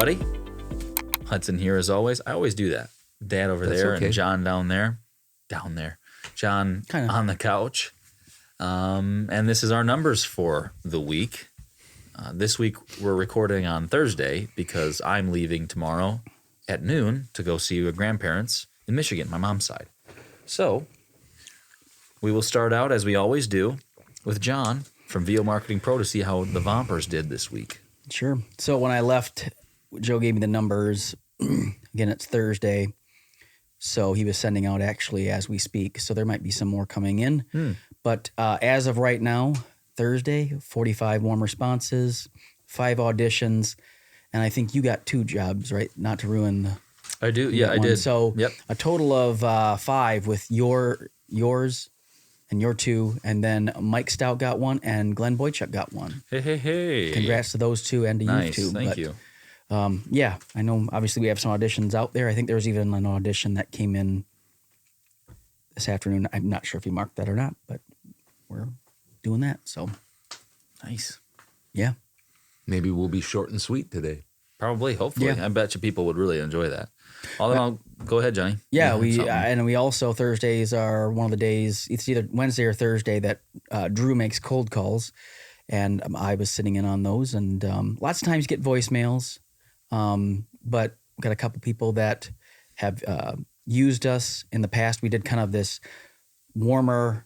everybody. Hudson here as always. I always do that. Dad over there and John down there. John on the couch. And this is our numbers for the week. This week we're recording on Thursday because I'm leaving tomorrow at noon to go see my grandparents in Michigan, my mom's side. So we will start out, as we always do, with John from VO Marketing Pro to see how the Vompers did this week. Sure. So when I left, Joe gave me the numbers. Again, it's Thursday. So he was sending out actually as we speak. So there might be some more coming in. But as of right now, Thursday, 45 warm responses, 5 auditions. And I think you got 2 jobs, right? Not to ruin I do. Yeah, I did. So a total of 5 with yours and your 2. And then Mike Stout got 1 and Glenn Boychuk got 1. Hey. Congrats to those 2 and to you 2. Thank you. Yeah, I know obviously we have some auditions out there. I think there was even an audition that came in this afternoon. I'm not sure if you marked that or not, but we're doing that. So nice. Yeah. Maybe we'll be short and sweet today. Probably, hopefully. Yeah. I bet you people would really enjoy that. I'll go ahead, Johnny. Yeah, and we also, Thursdays are one of the days, it's either Wednesday or Thursday that Drew makes cold calls. And I was sitting in on those, and lots of times you get voicemails, but got a couple people that have used us in the past. We did kind of this warmer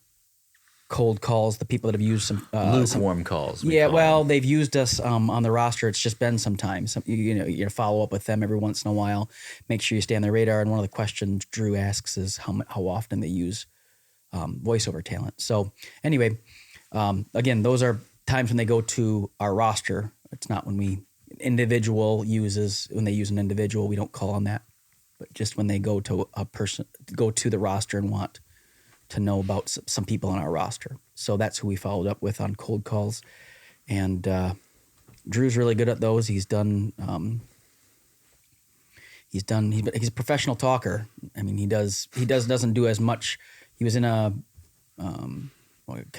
cold calls, the people that have used some lukewarm calls. Yeah, well, they've used us on the roster. It's just been some time. You follow up with them every once in a while. Make sure you stay on their radar. And one of the questions Drew asks is how often they use voiceover talent. So anyway, again, those are times when they go to our roster. It's not when when they use an individual, we don't call on that, but just when they go to a person, go to the roster and want to know about some people on our roster. So that's who we followed up with on cold calls. And Drew's really good at those. He's a professional talker. I mean, he doesn't do as much. He was in a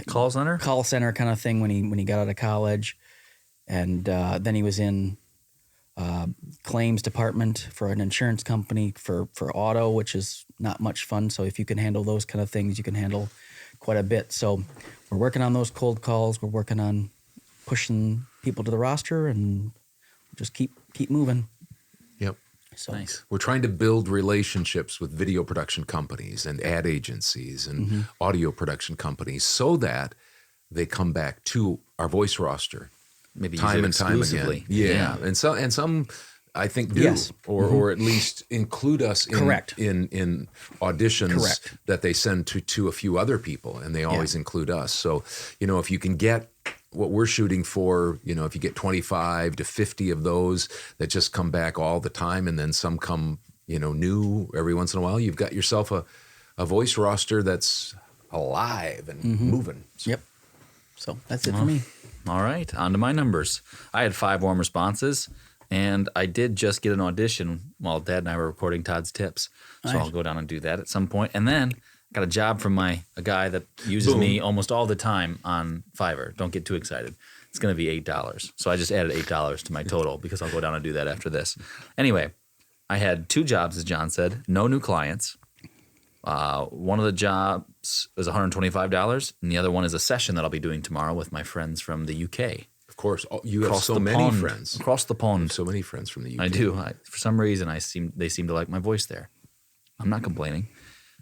call center kind of thing when he got out of college, and then he was in claims department for an insurance company for auto, which is not much fun. So if you can handle those kind of things, you can handle quite a bit. So we're working on those cold calls. We're working on pushing people to the roster, and just keep moving. Yep. So nice. We're trying to build relationships with video production companies and ad agencies and audio production companies so that they come back to our voice roster. Maybe time and time again. Yeah. And some I think do, or at least include us in auditions that they send to a few other people, and they always include us. So, if you can get what we're shooting for, if you get 25 to 50 of those that just come back all the time, and then some come, new every once in a while, you've got yourself a voice roster that's alive and moving. So. Yep. So that's it for me. All right, on to my numbers. I had 5 warm responses, and I did just get an audition while Dad and I were recording Todd's Tips. So I'll go down and do that at some point. And then I got a job from a guy that uses me almost all the time on Fiverr. Don't get too excited. It's going to be $8. So I just added $8 to my total because I'll go down and do that after this. Anyway, I had 2 jobs, as John said, no new clients. One of the jobs was $125, and the other one is a session that I'll be doing tomorrow with my friends from the UK. Of course, you have so many friends. Across the pond. So many friends from the UK. I do. For some reason, they seem to like my voice there. I'm not complaining.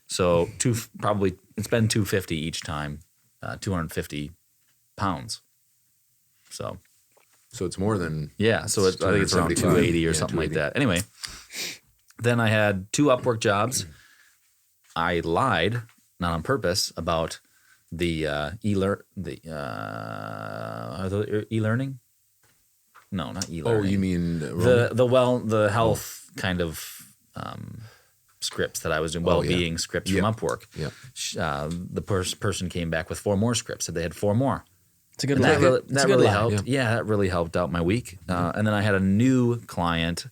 So it's been $250 each time, 250 pounds. So it's more than I think it's around 280 or something like that. Anyway, then I had 2 Upwork jobs. I lied, not on purpose, about the e-learning. No, not e-learning. Oh, you mean the health kind of scripts that I was doing, well-being scripts from Upwork. Yeah. The person came back with 4 more scripts. Said they had 4 more. It's a good that really helped. Yeah, that really helped out my week. And then I had a new client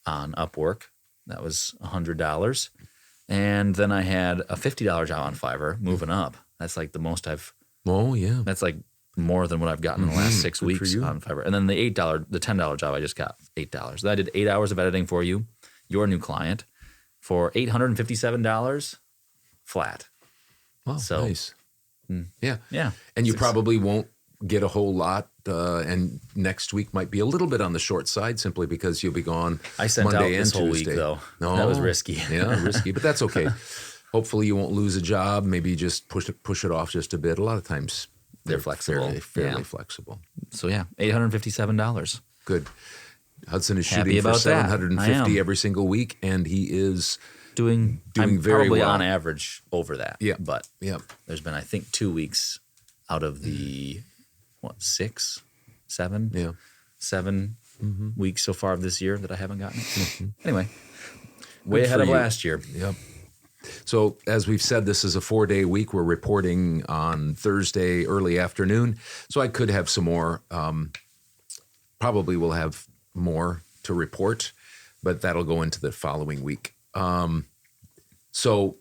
on Upwork. That was $100. And then I had a $50 job on Fiverr, moving up. That's like the most I've. Oh, yeah. That's like more than what I've gotten in the last 6 Good for weeks you. on Fiverr. And then the $10 job, I just got $8. I did 8 hours of editing for you, your new client, for $857 flat. Wow, So, nice. Yeah. Yeah. And you probably won't get a whole lot. And next week might be a little bit on the short side simply because you'll be gone I sent Monday out and this whole Tuesday. week, though. No, That was risky. Yeah, risky, but that's okay. Hopefully you won't lose a job. Maybe just push it off just a bit. A lot of times They're flexible. fairly Yeah. flexible. So, yeah, $857. Good. Hudson is Happy shooting for about that. 750 I am. every single week, and he is I'm very probably well. on average over that. Yeah. But yeah. there's been, I think, 2 weeks out of the, 6, 7? Yeah. 7 weeks so far of this year that I haven't gotten it. Anyway, way Good ahead for of you. last year. Yep. So as we've said, this is a 4-day week. We're reporting on Thursday early afternoon. So I could have some more. Probably will have more to report, but that'll go into the following week. So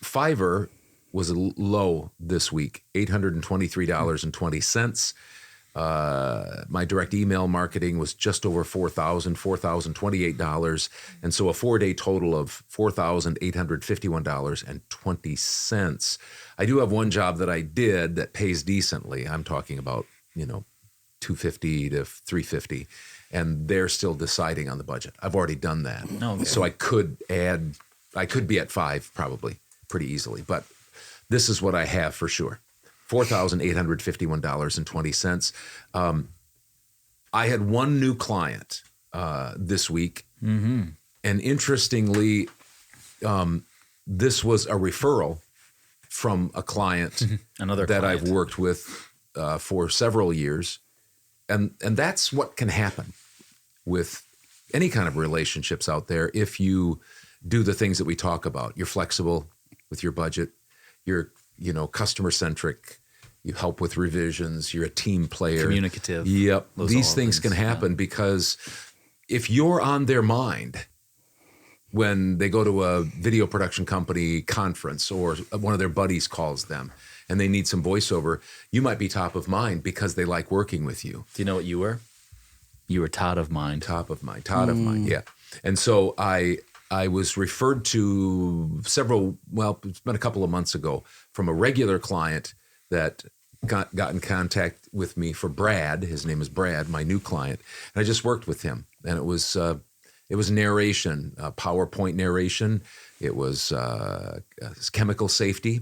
Fiverr was low this week, $823.20. My direct email marketing was just over $4,028. And so a 4-day total of $4,851.20. I do have one job that I did that pays decently. I'm talking about, $250 to $350. And they're still deciding on the budget. I've already done that. Okay. So I could be at 5 probably pretty easily, but this is what I have for sure. $4,851.20. I had one new client this week. Mm-hmm. And interestingly, this was a referral from a client Another that client. I've worked with for several years. And that's what can happen with any kind of relationships out there if you do the things that we talk about. You're flexible with your budget. You're customer centric. You help with revisions. You're a team player. Communicative. Yep. Those These all things can things, happen because if you're on their mind when they go to a video production company conference or one of their buddies calls them and they need some voiceover, you might be top of mind because they like working with you. Do you know what you were? You were Todd of mind. Top of mind, yeah. And so I was referred to it's been a couple of months ago from a regular client that got in contact with me for Brad. His name is Brad, my new client. And I just worked with him. And it was narration, PowerPoint narration. It was chemical safety.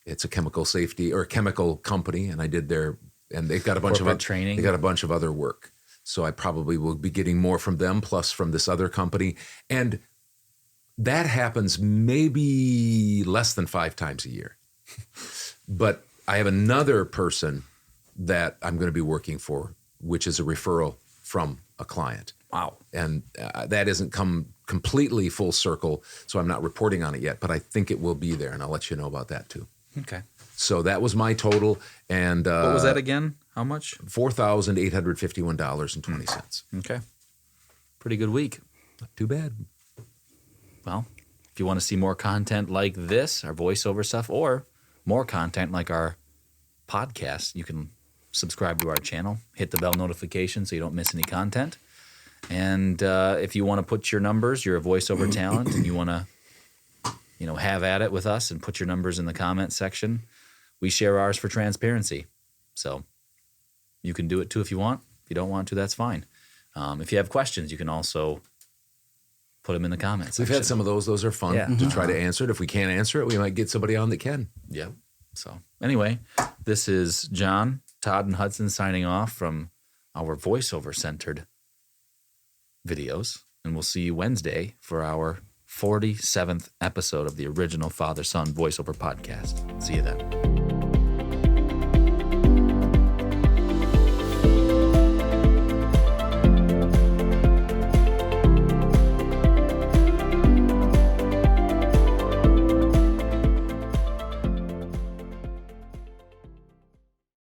It's a chemical safety or a chemical company. And I did and they've got a bunch Corporate of training. They got a bunch of other work. So I probably will be getting more from them, plus from this other company. And that happens maybe less than 5 times a year. But I have another person that I'm going to be working for, which is a referral from a client. Wow. And that hasn't come completely full circle, so I'm not reporting on it yet, but I think it will be there, and I'll let you know about that too. Okay. So that was my total. And What was that again? How much? $4,851.20. Okay. Pretty good week. Not too bad. Well, if you want to see more content like this, our voiceover stuff, or more content like our podcast, you can subscribe to our channel, hit the bell notification so you don't miss any content. And if you want to put your numbers, you're a voiceover talent, and you want to, have at it with us and put your numbers in the comment section, we share ours for transparency. So you can do it too if you want. If you don't want to, that's fine. If you have questions, you can also put them in the comments. We've had some of those. Those are fun to try to answer it. If we can't answer it, we might get somebody on that can. Yeah. So anyway, this is John, Todd, and Hudson signing off from our voiceover-centered videos. And we'll see you Wednesday for our 47th episode of the original Father-Son voiceover podcast. See you then.